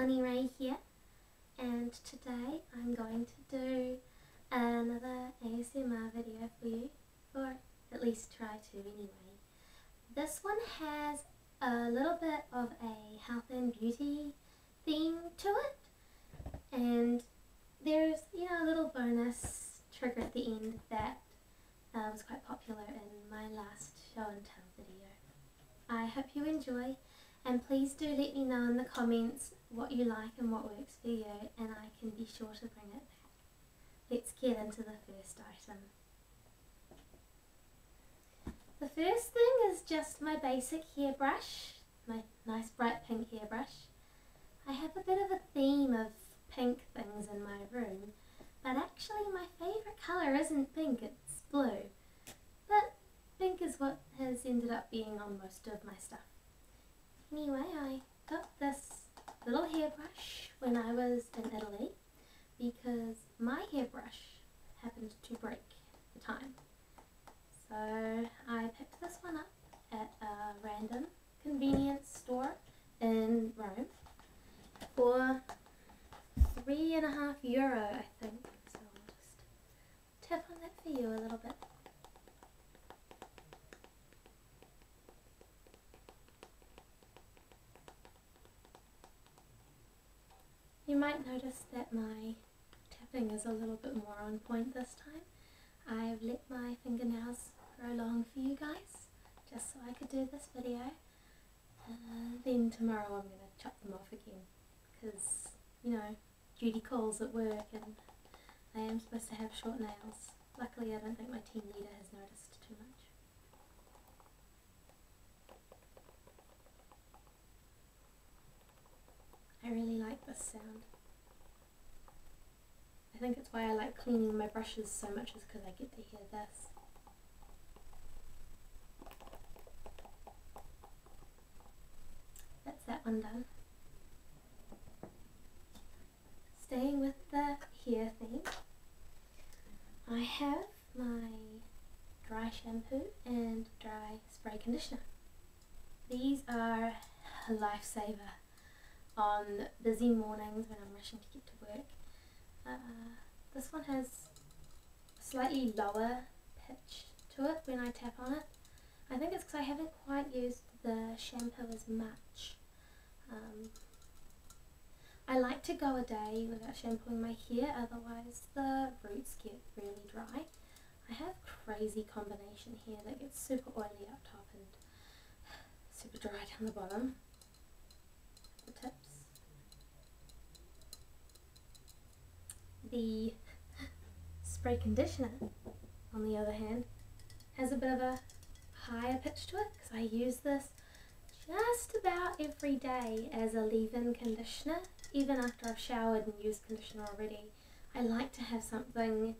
Sunny Ray here, and today I'm going to do another ASMR video for you, or at least try to anyway. This one has a little bit of a health and beauty theme to it, and there's a little bonus trigger at the end that was quite popular in my last show and tell video. I hope you enjoy, and please do let me know in the comments what you like and what works for you, and I can be sure to bring it back. Let's get into the first item. The first thing is just my basic hairbrush, my nice bright pink hairbrush. I have a bit of a theme of pink things in my room, but actually my favourite colour isn't pink, it's blue. But pink is what has ended up being on most of my stuff. Anyway, I got this little hairbrush when I was in Italy because my hairbrush happened to break at the time. So I picked this one up at a random convenience store in Rome for €3.50, I think. So I'll just tap on that for you a little bit. You might notice that my tapping is a little bit more on point this time. I've let my fingernails grow long for you guys, just so I could do this video. Then tomorrow I'm going to chop them off again, because, duty calls at work and I am supposed to have short nails. Luckily I don't think my team leader has noticed too much. I really like this sound. I think it's why I like cleaning my brushes so much, is because I get to hear this. That's that one done. Staying with the hair theme, I have my dry shampoo and dry spray conditioner. These are a lifesaver on busy mornings when I'm rushing to get to work. This one has a slightly lower pitch to it when I tap on it. I think it's because I haven't quite used the shampoo as much. I like to go a day without shampooing my hair, otherwise the roots get really dry. I have crazy combination hair that gets super oily up top and super dry down the bottom. The tips. The spray conditioner, on the other hand, has a bit of a higher pitch to it because I use this just about every day as a leave-in conditioner. Even after I've showered and used conditioner already, I like to have something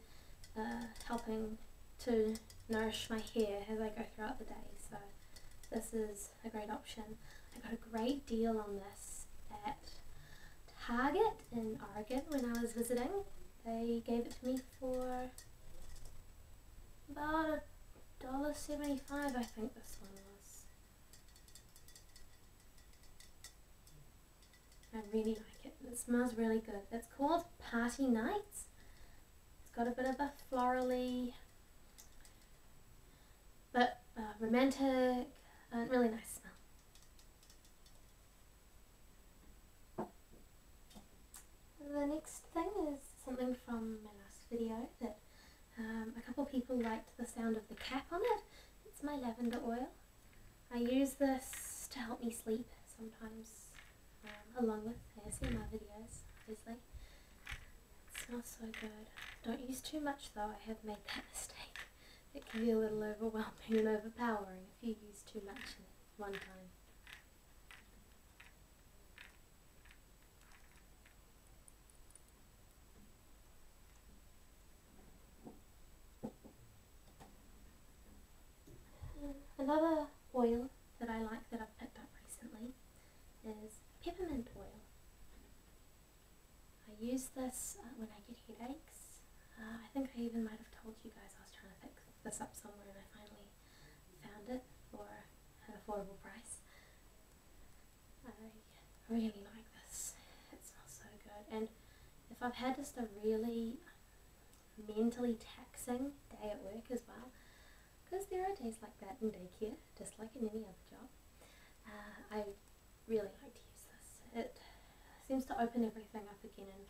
helping to nourish my hair as I go throughout the day. So this is a great option. I got a great deal on this at Target in Oregon when I was visiting. They gave it to me for about $1.75, I think this one was. I really like it. It smells really good. It's called Party Nights. It's got a bit of a florally, but romantic, really nice smell. The next thing is something from my last video that a couple people liked the sound of the cap on it. It's my lavender oil. I use this to help me sleep sometimes, along with ASMR videos, obviously. It smells so good. Don't use too much though, I have made that mistake. It can be a little overwhelming and overpowering if you use too much at one time. Another oil that I like that I've picked up recently is Peppermint Oil. I use this when I get headaches. I think I even might have told you guys I was trying to pick this up somewhere and I finally found it for an affordable price. I really like this. It and if I've had just a really mentally taxing day at work as well, because there are days like that in daycare, just like in any other job, I really like to use this. It seems to open everything up again and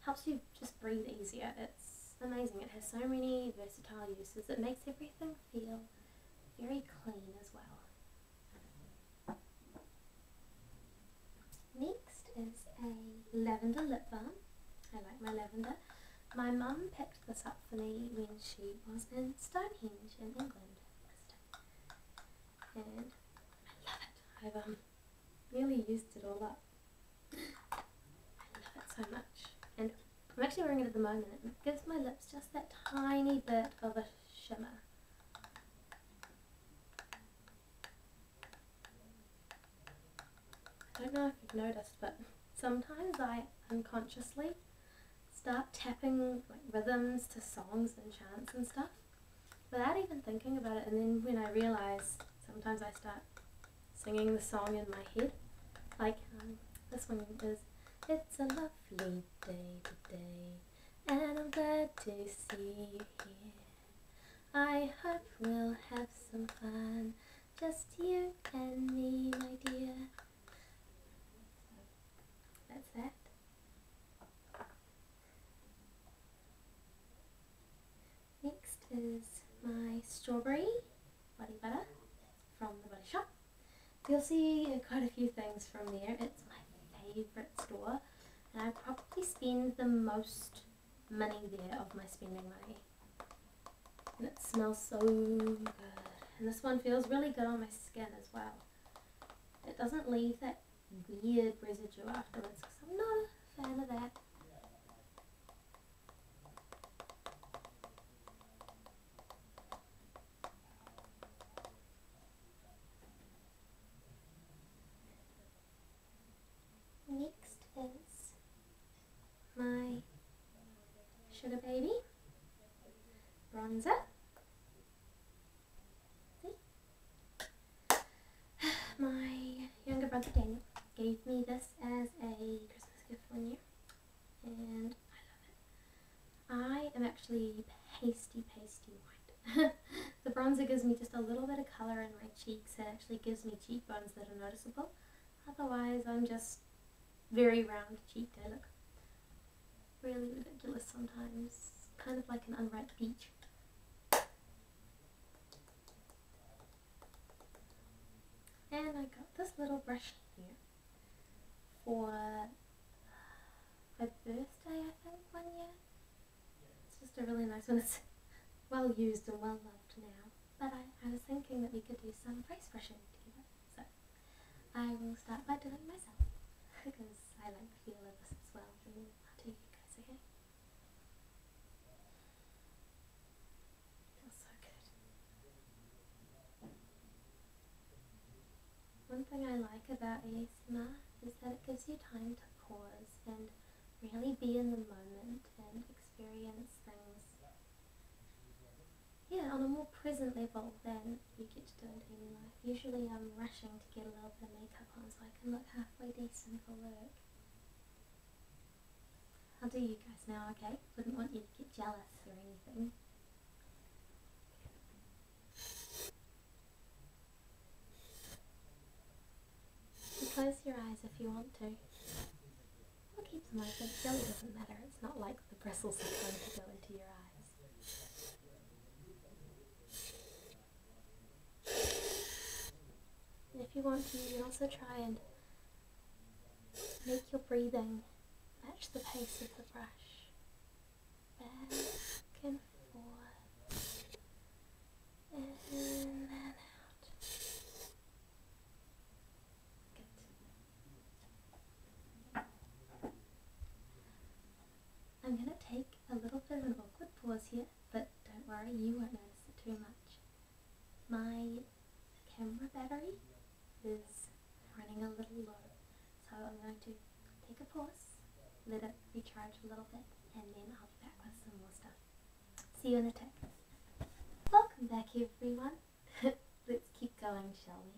helps you just breathe easier. It's amazing. It has so many versatile uses. It makes everything feel very clean as well. Next is a lavender lip balm. I like my lavender. My mum picked this up for me when she was in Stonehenge in England, and I love it. I've nearly used it all up. I love it so much, and I'm actually wearing it at the moment. It gives my lips just that tiny bit of a shimmer. I don't know if you've noticed, but sometimes I unconsciously start tapping like rhythms to songs and chants and stuff without even thinking about it, and then when I realise, sometimes I start singing the song in my head. Like this one is, "It's a lovely day today, and I'm glad to see you here. I hope we'll have some fun, just you and me, my dear." That's that. Next is my strawberry body butter from the Body Shop. You'll see quite a few things from there. It's my favourite store, and I probably spend the most money there of my spending money. And it smells so good. And this one feels really good on my skin as well. It doesn't leave that weird residue afterwards, because I'm not a fan of that. Next is my Sugar Baby bronzer. See? My younger brother Daniel gave me this as a Christmas gift one year, and I love it. I am actually pasty white. The bronzer gives me just a little bit of colour in my cheeks and actually gives me cheekbones that are noticeable. Otherwise I'm just very round cheeked. I look really ridiculous sometimes, kind of like an unripe peach. And I got this little brush here for my birthday, I think, one year. It's just a really nice one. It's well used and well loved now, but I was thinking that we could do some face brushing together, so I will start by doing it myself, because I like the feel of this as well, and I'll do you guys, okay? Feels so good. One thing I like about ASMR is that it gives you time to pause and really be in the moment and experience things, yeah, on a more present level than you get to do in daily life. Usually I'm rushing to get a little bit of makeup on so I can look halfway decent for work. I'll do you guys now, okay? Wouldn't want you to get jealous or anything. You close your eyes if you want to. Or keep them open, it really doesn't matter. It's not like the bristles are going to go into your eyes. And if you want to, you can also try and make your breathing match the pace of the brush. Back and forth, in and out. Good. I'm going to take a little bit of an awkward pause here, but don't worry, you won't notice it too much. My camera battery is running a little low, so I'm going to take a pause, let it recharge a little bit, and then I'll be back with some more stuff. See you in a tick. Welcome back, everyone. Let's keep going, shall we?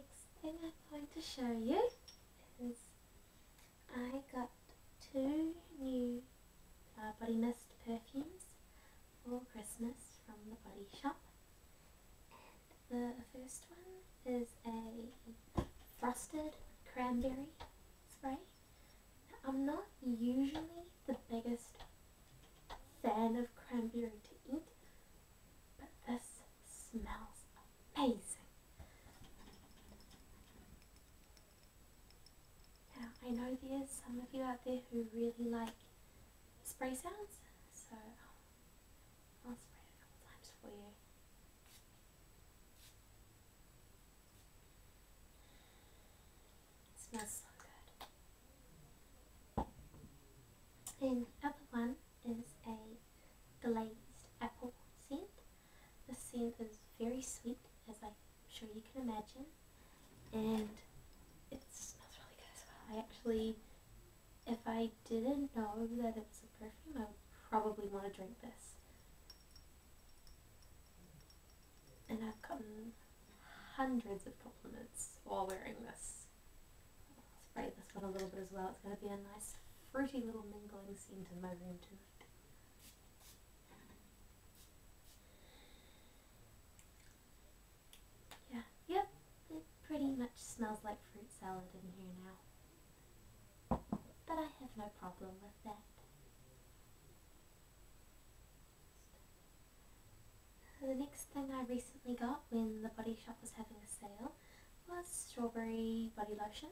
Next thing I'm going to show you is I got 2 new body mist perfumes for Christmas from the Body Shop. And the first one is a frosted cranberry spray. Now, I'm not usually the biggest fan of cranberry to eat, but this smells amazing. Now, I know there's some of you out there who really like spray sounds, so I'll spray it a couple times for you. It smells so good. And the other one is a glazed apple scent. The scent is very sweet, as I'm sure you can imagine, and it smells really good as well. I actually, if I didn't know that it was a perfume, I would probably want to drink this. And I've gotten hundreds of compliments while wearing this. I'll spray this one a little bit as well. It's going to be a nice fruity little mingling scent in my room tonight. Yeah, yep, it pretty much smells like fruit salad in here now. But I have no problem with that. The next thing I recently got when the Body Shop was having a sale was strawberry body lotion.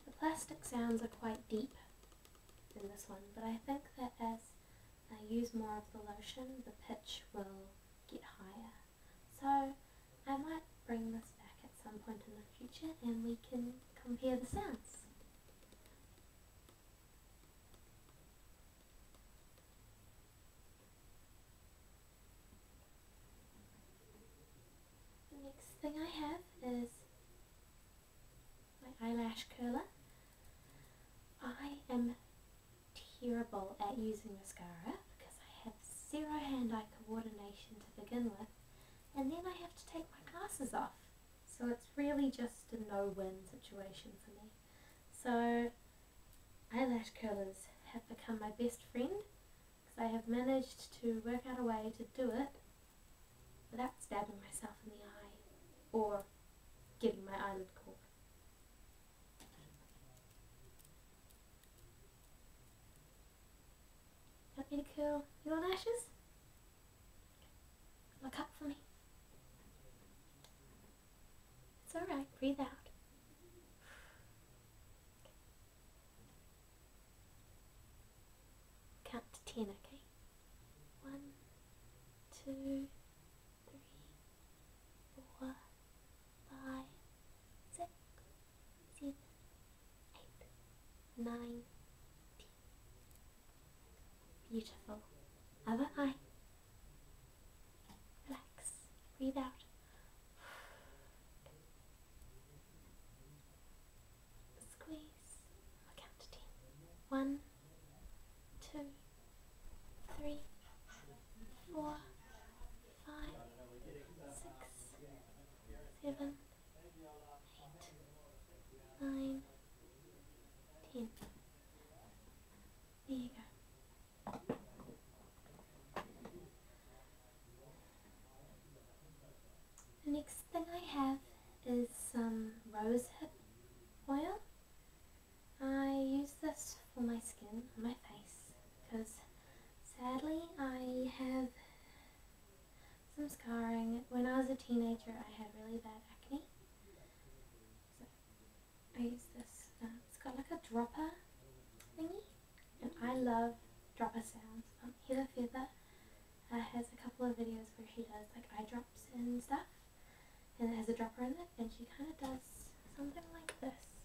The plastic sounds are quite deep in this one, but I think that as I use more of the lotion, the pitch will get higher. So I might bring this back at some point in the future and we can compare the sounds. The next thing I have is my eyelash curler. I am terrible at using mascara because I have zero hand-eye coordination to begin with, and then I have to take my glasses off. So it's really just a no-win situation for me. So eyelash curlers have become my best friend because I have managed to work out a way to do it without stabbing myself in the eye or getting my eyelid caught. Want me to curl your lashes? Look up for me. It's alright, breathe out. Count to 10, okay? 1, 2, 3, 4, 5, 6, 7, 8, 9, 10. Beautiful. Other eye. Relax. Breathe out. Squeeze. I'll count to 10. 1, 2, 3, 4, 5, 6, 7, 8, 9, 10. There you go. The next thing I have is some Rosehead oil. I use this for my skin, on my face, because sadly I have some scarring. When I was a teenager I had really bad acne. So I use this. It's got like a dropper thingy, and I love dropper sounds. Heather Feather has a couple of videos where she does like eye drops and stuff, and it has a dropper in it, and she kind of does something like this.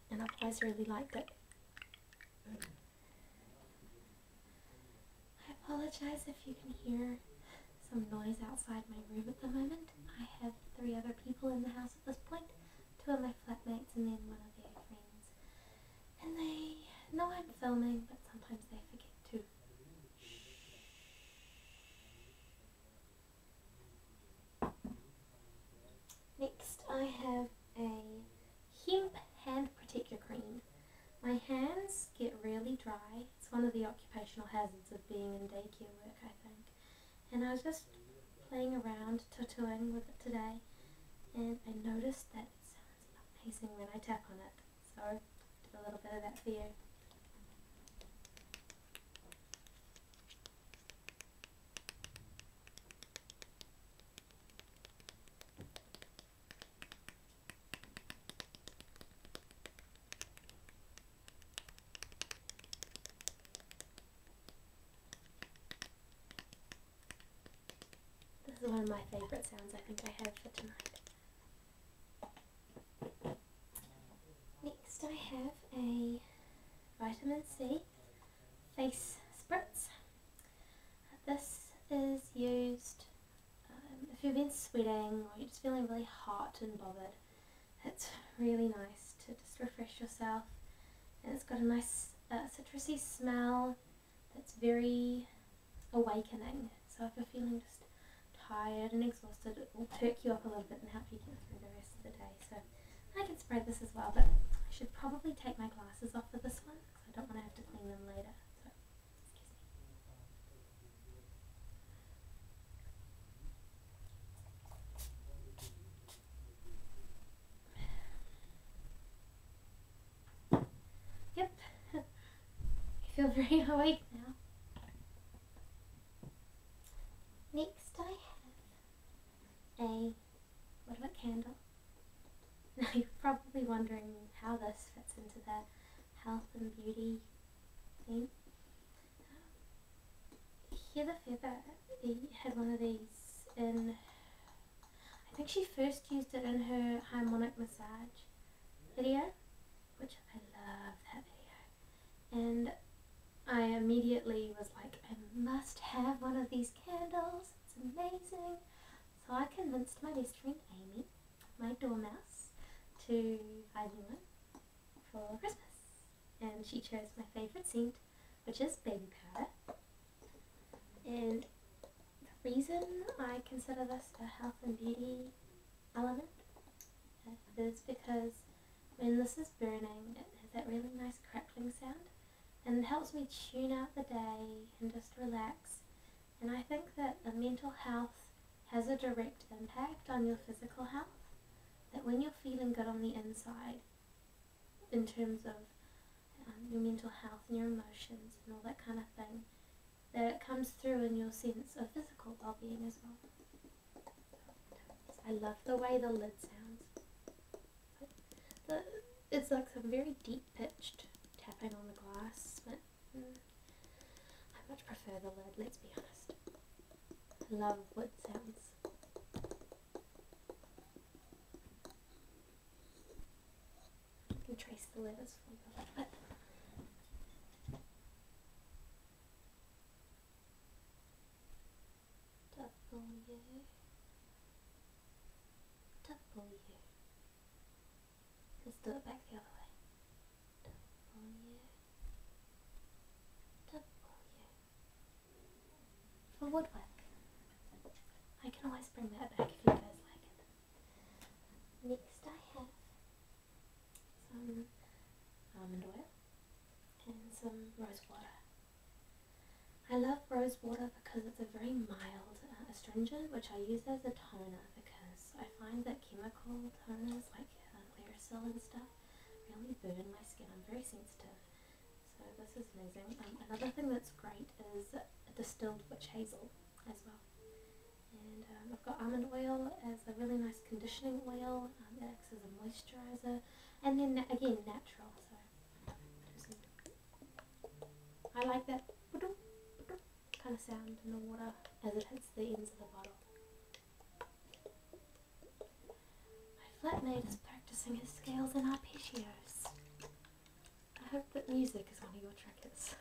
And I've always really liked it. I apologize if you can hear some noise outside my room at the moment. I have 3 other people in the house at this point, 2 of my flatmates and then 1 of their friends. And they know I'm filming, but sometimes they forget to shh. My hands get really dry. It's one of the occupational hazards of being in daycare work, I think. And I was just playing around, tattooing with it today, and I noticed that it sounds amazing when I tap on it. So I did a little bit of that for you. This is one of my favourite sounds I think I have for tonight. Next I have a vitamin C face spritz. This is used if you've been sweating or you're just feeling really hot and bothered. It's really nice to just refresh yourself, and it's got a nice citrusy smell that's very awakening. So if you're feeling just tired and exhausted, it will perk you up a little bit and help you get through the rest of the day. So I can spray this as well, but I should probably take my glasses off for this one because I don't want to have to clean them later. So excuse me. Yep, I feel very awake now. Next I have a little candle. Now you're probably wondering how this fits into the health and beauty theme. Heather Feather had one of these in, I think she first used it in her harmonic massage video, which I love that video. And I immediately was like, I must have one of these candles, it's amazing. So I convinced my best friend Amy, my dormouse, to buy me one for Christmas. And she chose my favourite scent, which is baby powder. And the reason I consider this a health and beauty element is because when this is burning, it has that really nice crackling sound. And it helps me tune out the day and just relax. And I think that a mental health has a direct impact on your physical health. That when you're feeling good on the inside, in terms of your mental health and your emotions and all that kind of thing, that it comes through in your sense of physical well-being as well. I love the way the lid sounds. It's like some very deep-pitched tapping on the glass, but I much prefer the lid, let's be honest. I love wood sounds. I can trace the letters for you a little bit. W. Let's do it back the other way. W. For woodwork. I can always bring that back if you guys like it. Next I have some almond oil and some rose water. I love rose water because it's a very mild astringent, which I use as a toner because I find that chemical toners like Clearasil and stuff really burn my skin. I'm very sensitive, so this is amazing. Another thing that's great is distilled witch hazel as well. And I've got almond oil as a really nice conditioning oil. It acts as a moisturizer, and then again natural. So I like that kind of sound in the water as it hits the ends of the bottle. My flatmate is practicing his scales and arpeggios. I hope that music is one of your triggers.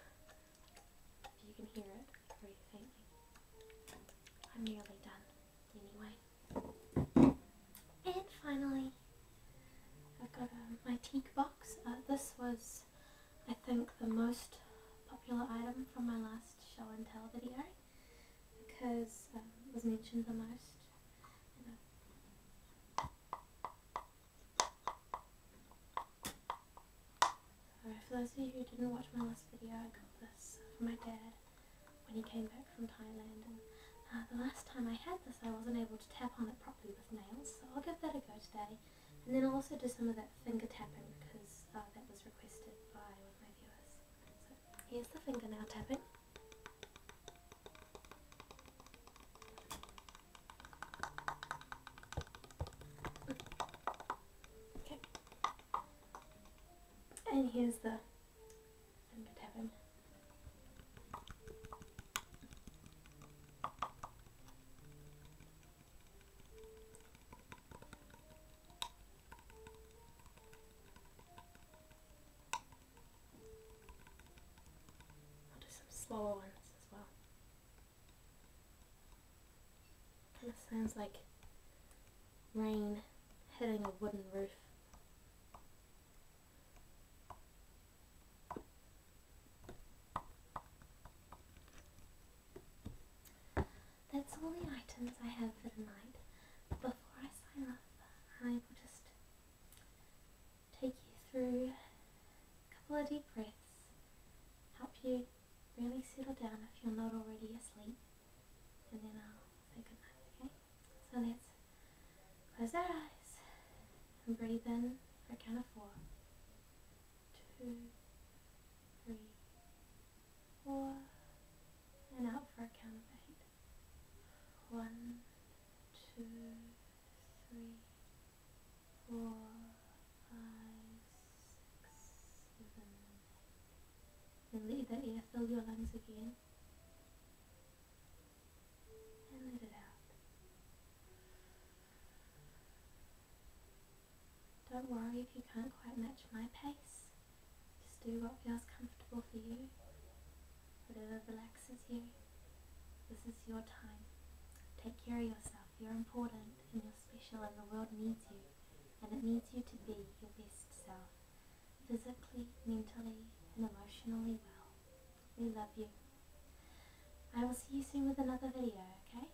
If you can hear it very faintly. I'm nearly done anyway. And finally, I've got my Teak Box. This was, I think, the most popular item from my last show and tell video because it was mentioned the most. So those of you who didn't watch my last video, I got this from my dad when he came back from Thailand, and the last time I had this I wasn't able to tap on it properly with nails, so I'll give that a go today. And then I'll also do some of that finger tapping because that was requested by one of my viewers. So here's the fingernail tapping. Okay. And here's the finger tapping. Slower ones as well. Kind of sounds like rain hitting a wooden roof. That's all the items I have for tonight. Before I sign off, I will just take you through a couple of deep breaths, help you really settle down if you're not already asleep, and then I'll say goodnight, okay? So let's close our eyes and breathe in for a count of 4. 2, 3, 4, and out for a count of 8. 1, 2, 3, 4, 5, 6, 7, 8. And let the air fill your lungs again. And let it out. Don't worry if you can't quite match my pace. Just do what feels comfortable for you. Whatever relaxes you. This is your time. Take care of yourself. You're important and you're special, and the world needs you. And it needs you to be your best self. Physically, mentally, and emotionally well. We love you. I will see you soon with another video, okay?